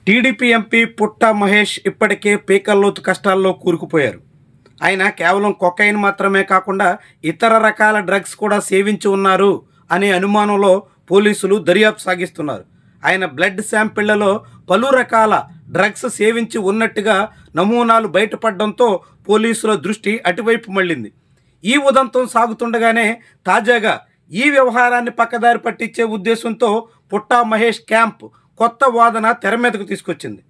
TDP MP పుట్ట మహేష్ ఇప్పటికే పీకల్లోతు కష్టాల్లో కూరుకుపోయారు. ఆయన కేవలం కొకైన్ మాత్రమే కాకుండా ఇతర రకాల డ్రగ్స్ కూడా సేవించి ఉన్నారు అనే అనుమానంలో పోలీసులు దర్యాప్తు సాగిస్తున్నారు. ఆయన బ్లడ్ శాంపిళ్లలో పలు రకాల డ్రగ్స్ సేవించి ఉన్నట్టుగా నమూనాలు బయటపడడంతో పోలీసుల దృష్టి అటువైపు మళ్ళింది. ఈ ఉదంతం సాగుతుండగానే తాజాగా ఈ వ్యవహారాన్ని పక్కదారి పట్టించే ఉద్దేశంతో పుట్టా మహేష్ క్యాంప్ కొత్త వాదన తెర మీదకు తీసుకొచ్చింది.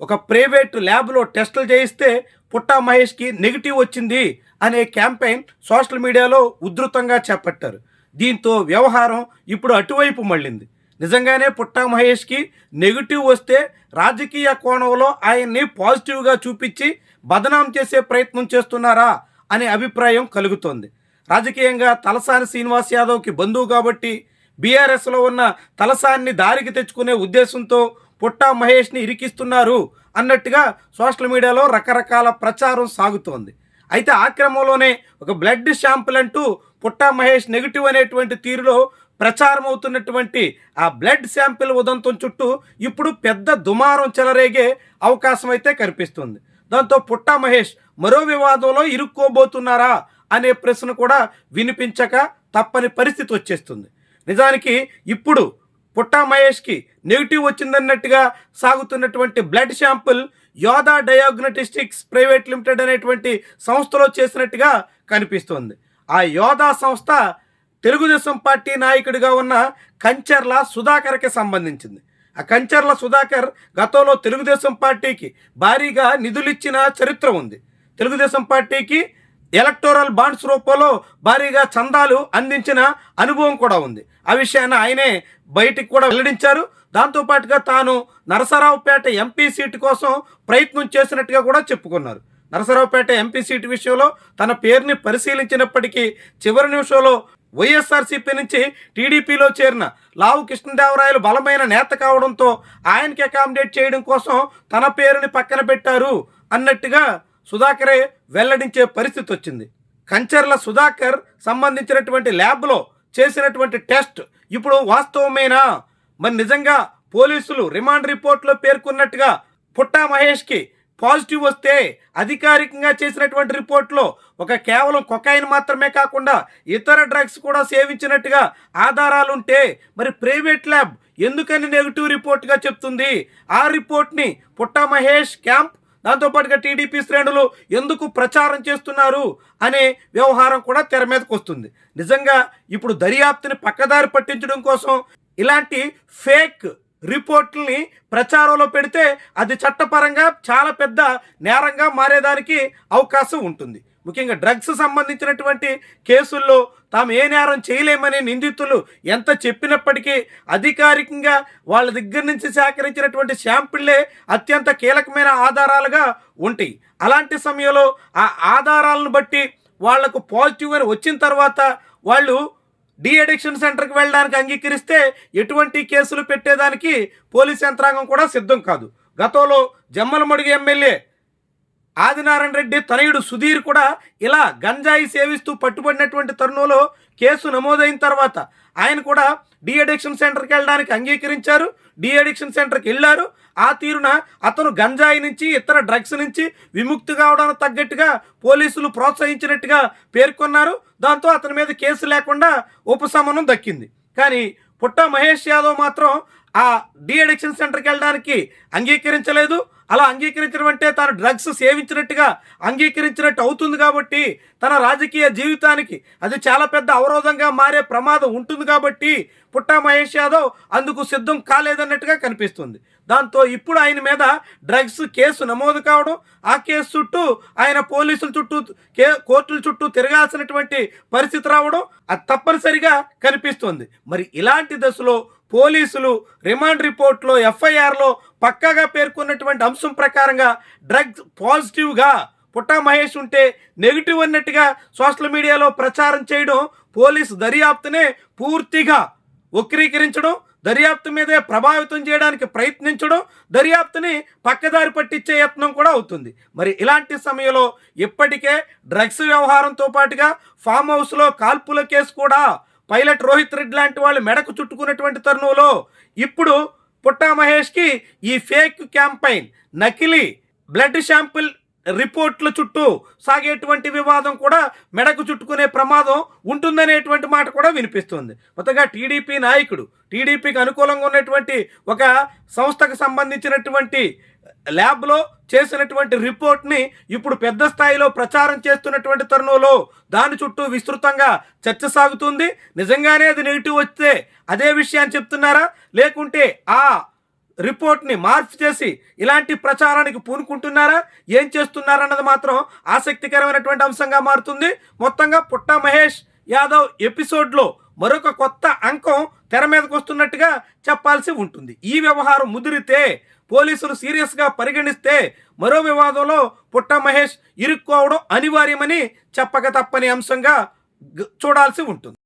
ఒక ప్రైవేటు ల్యాబ్లో టెస్టులు చేయిస్తే పుట్టా మహేష్కి నెగిటివ్ వచ్చింది అనే క్యాంపెయిన్ సోషల్ మీడియాలో ఉధృతంగా చేపట్టారు. దీంతో వ్యవహారం ఇప్పుడు అటువైపు మళ్ళింది. నిజంగానే పుట్టా మహేష్కి నెగిటివ్ వస్తే రాజకీయ కోణంలో ఆయన్ని పాజిటివ్గా చూపించి బదనాం చేసే ప్రయత్నం చేస్తున్నారా అనే అభిప్రాయం కలుగుతోంది. రాజకీయంగా తలసాని శ్రీనివాస్ యాదవ్కి బంధువు కాబట్టి బీఆర్ఎస్లో ఉన్న తలసాన్ని దారికి తెచ్చుకునే ఉద్దేశంతో పుట్టా మహేష్ని ఇరికిస్తున్నారు అన్నట్టుగా సోషల్ మీడియాలో రకరకాల ప్రచారం సాగుతోంది. అయితే ఆ క్రమంలోనే ఒక బ్లడ్ శాంపుల్ అంటూ పుట్టా మహేష్ నెగిటివ్ అనేటువంటి తీరులో ప్రచారం అవుతున్నటువంటి ఆ బ్లడ్ శాంపిల్ ఉదంతం చుట్టూ ఇప్పుడు పెద్ద దుమారం చెలరేగే అవకాశం అయితే కనిపిస్తుంది. దాంతో పుట్టా మహేష్ మరో వివాదంలో ఇరుక్కోబోతున్నారా అనే ప్రశ్న కూడా వినిపించక తప్పని పరిస్థితి వచ్చేస్తుంది. నిజానికి ఇప్పుడు పుట్టా మహేష్కి నెగిటివ్ వచ్చిందన్నట్టుగా సాగుతున్నటువంటి బ్లడ్ శాంపుల్ యోధా డయాగ్నోస్టిక్స్ ప్రైవేట్ లిమిటెడ్ అనేటువంటి సంస్థలో చేసినట్టుగా కనిపిస్తోంది. ఆ యోధా సంస్థ తెలుగుదేశం పార్టీ నాయకుడిగా ఉన్న కంచర్ల సుధాకర్కి సంబంధించింది. ఆ కంచర్ల సుధాకర్ గతంలో తెలుగుదేశం పార్టీకి భారీగా నిధులిచ్చిన చరిత్ర ఉంది. తెలుగుదేశం పార్టీకి ఎలక్టోరల్ బాండ్స్ రూపంలో భారీగా చందాలు అందించిన అనుభవం కూడా ఉంది. ఆ విషయాన్ని ఆయనే బయటికి కూడా వెల్లడించారు. దాంతోపాటుగా తాను నరసరావుపేట ఎంపీ సీటు కోసం ప్రయత్నం చేసినట్టుగా కూడా చెప్పుకున్నారు. నరసరావుపేట ఎంపీ సీటు విషయంలో తన పేరుని పరిశీలించినప్పటికీ చివరి నిమిషంలో వైఎస్ఆర్సీపీ నుంచి టీడీపీలో చేరిన లావు కృష్ణదేవరాయలు బలమైన నేత కావడంతో ఆయనకి అకామిడేట్ చేయడం కోసం తన పేరుని పక్కన పెట్టారు అన్నట్టుగా సుధాకరే వెల్లడించే పరిస్థితి వచ్చింది. కంచర్ల సుధాకర్ సంబంధించినటువంటి ల్యాబ్లో చేసినటువంటి టెస్ట్ ఇప్పుడు వాస్తవమేనా? మరి నిజంగా పోలీసులు రిమాండ్ రిపోర్ట్లో పేర్కొన్నట్టుగా పుట్టా మహేష్కి పాజిటివ్ వస్తే అధికారికంగా చేసినటువంటి రిపోర్ట్లో ఒక కేవలం కొకైన్ మాత్రమే కాకుండా ఇతర డ్రగ్స్ కూడా సేవించినట్టుగా ఆధారాలుంటే మరి ప్రైవేట్ ల్యాబ్ ఎందుకని నెగిటివ్ రిపోర్ట్గా చెప్తుంది? ఆ రిపోర్ట్ని పుట్టా మహేష్ క్యాంప్ దాంతోపాటుగా టీడీపీ శ్రేణులు ఎందుకు ప్రచారం చేస్తున్నారు అనే వ్యవహారం కూడా తెర మీదకు వస్తుంది. నిజంగా ఇప్పుడు దర్యాప్తుని పక్కదారి పట్టించడం కోసం ఇలాంటి ఫేక్ రిపోర్ట్ని ప్రచారంలో పెడితే అది చట్టపరంగా చాలా పెద్ద నేరంగా మారేదానికి అవకాశం ఉంటుంది. ముఖ్యంగా డ్రగ్స్ సంబంధించినటువంటి కేసుల్లో తాము ఏ నేరం చేయలేమని నిందితులు ఎంత చెప్పినప్పటికీ అధికారికంగా వాళ్ళ దగ్గర నుంచి సేకరించినటువంటి శాంపిళ్లే అత్యంత కీలకమైన ఆధారాలుగా ఉంటాయి. అలాంటి సమయంలో ఆ ఆధారాలను బట్టి వాళ్లకు పాజిటివ్ అని వచ్చిన తర్వాత వాళ్ళు డీ అడిక్షన్ సెంటర్కి వెళ్ళడానికి అంగీకరిస్తే ఎటువంటి కేసులు పెట్టేదానికి పోలీస్ యంత్రాంగం కూడా సిద్ధం కాదు. గతంలో జమ్మలమడుగు ఎమ్మెల్యే ఆదినారాయణ రెడ్డి తనయుడు సుధీర్ కూడా ఇలా గంజాయి సేవిస్తూ పట్టుబడినటువంటి తరుణంలో కేసు నమోదైన తర్వాత ఆయన కూడా డీ అడిక్షన్ సెంటర్కి వెళ్ళడానికి అంగీకరించారు. డీ అడిక్షన్ సెంటర్కి వెళ్ళారు. ఆ తీరున అతను గంజాయి నుంచి ఇతర డ్రగ్స్ నుంచి విముక్తి కావడానికి తగ్గట్టుగా పోలీసులు ప్రోత్సహించినట్టుగా పేర్కొన్నారు. దాంతో అతని మీద కేసు లేకుండా ఉపశమనం దక్కింది. కానీ పుట్టా మహేష్ యాదవ్ మాత్రం ఆ డీ అడిక్షన్ సెంటర్కి వెళ్ళడానికి అంగీకరించలేదు. అలా అంగీకరించడం అంటే తాను డ్రగ్స్ సేవించినట్టుగా అంగీకరించినట్టు అవుతుంది కాబట్టి తన రాజకీయ జీవితానికి అది చాలా పెద్ద అవరోధంగా మారే ప్రమాదం ఉంటుంది కాబట్టి పుట్టా మహేష్ యాదవ్ అందుకు సిద్ధం కాలేదన్నట్టుగా కనిపిస్తుంది. దాంతో ఇప్పుడు ఆయన మీద డ్రగ్స్ కేసు నమోదు కావడం, ఆ కేసు చుట్టూ ఆయన పోలీసుల చుట్టూ కోర్టుల చుట్టూ తిరగాల్సినటువంటి పరిస్థితి రావడం అది తప్పనిసరిగా కనిపిస్తుంది. మరి ఇలాంటి దశలో పోలీసులు రిమాండ్ రిపోర్ట్లో ఎఫ్ఐఆర్లో పక్కాగా పేర్కొన్నటువంటి అంశం ప్రకారంగా డ్రగ్స్ పాజిటివ్గా పుట్టా మహేష్ ఉంటే నెగిటివ్ అన్నట్టుగా సోషల్ మీడియాలో ప్రచారం చేయడం పోలీసు దర్యాప్తునే పూర్తిగా వక్రీకరించడం, దర్యాప్తు మీదే ప్రభావితం చేయడానికి ప్రయత్నించడం, దర్యాప్తుని పక్కదారి పట్టించే యత్నం కూడా అవుతుంది. మరి ఇలాంటి సమయంలో ఇప్పటికే డ్రగ్స్ వ్యవహారంతో పాటుగా ఫామ్ హౌస్లో కాల్పుల కేసు కూడా పైలట్ రోహిత్ రెడ్డి లాంటి వాళ్ళు మెడకు చుట్టుకున్నటువంటి తరుణంలో ఇప్పుడు పుట్టా మహేష్కి ఈ ఫేక్ క్యాంపైన్, నకిలీ బ్లడ్ శాంపిల్ రిపోర్ట్ల చుట్టూ సాగేటువంటి వివాదం కూడా మెడకు చుట్టుకునే ప్రమాదం ఉంటుందనేటువంటి మాట కూడా వినిపిస్తుంది. మొత్తగా టీడీపీ నాయకుడు, టీడీపీకి అనుకూలంగా ఉన్నటువంటి ఒక సంస్థకు సంబంధించినటువంటి ల్యాబ్లో చేసినటువంటి రిపోర్ట్ని ఇప్పుడు పెద్ద స్థాయిలో ప్రచారం చేస్తున్నటువంటి తరుణంలో దాని చుట్టూ విస్తృతంగా చర్చ సాగుతుంది. నిజంగానే అది నెగిటివ్ వస్తే అదే విషయాన్ని చెప్తున్నారా, లేకుంటే ఆ రిపోర్ట్ని మార్పు చేసి ఇలాంటి ప్రచారానికి పూనుకుంటున్నారా, ఏం చేస్తున్నారన్నది మాత్రం ఆసక్తికరమైనటువంటి అంశంగా మారుతుంది. మొత్తంగా పుట్టా మహేష్ యాదవ్ ఎపిసోడ్లో మరొక కొత్త అంకం తెర మీదకి వస్తున్నట్టుగా చెప్పాల్సి ఉంటుంది. ఈ వ్యవహారం ముదిరితే, పోలీసులు సీరియస్గా పరిగణిస్తే మరో వివాదంలో పుట్టా మహేష్ ఇరుక్కోవడం అనివార్యమని చెప్పక తప్పని అంశంగా చూడాల్సి ఉంటుంది.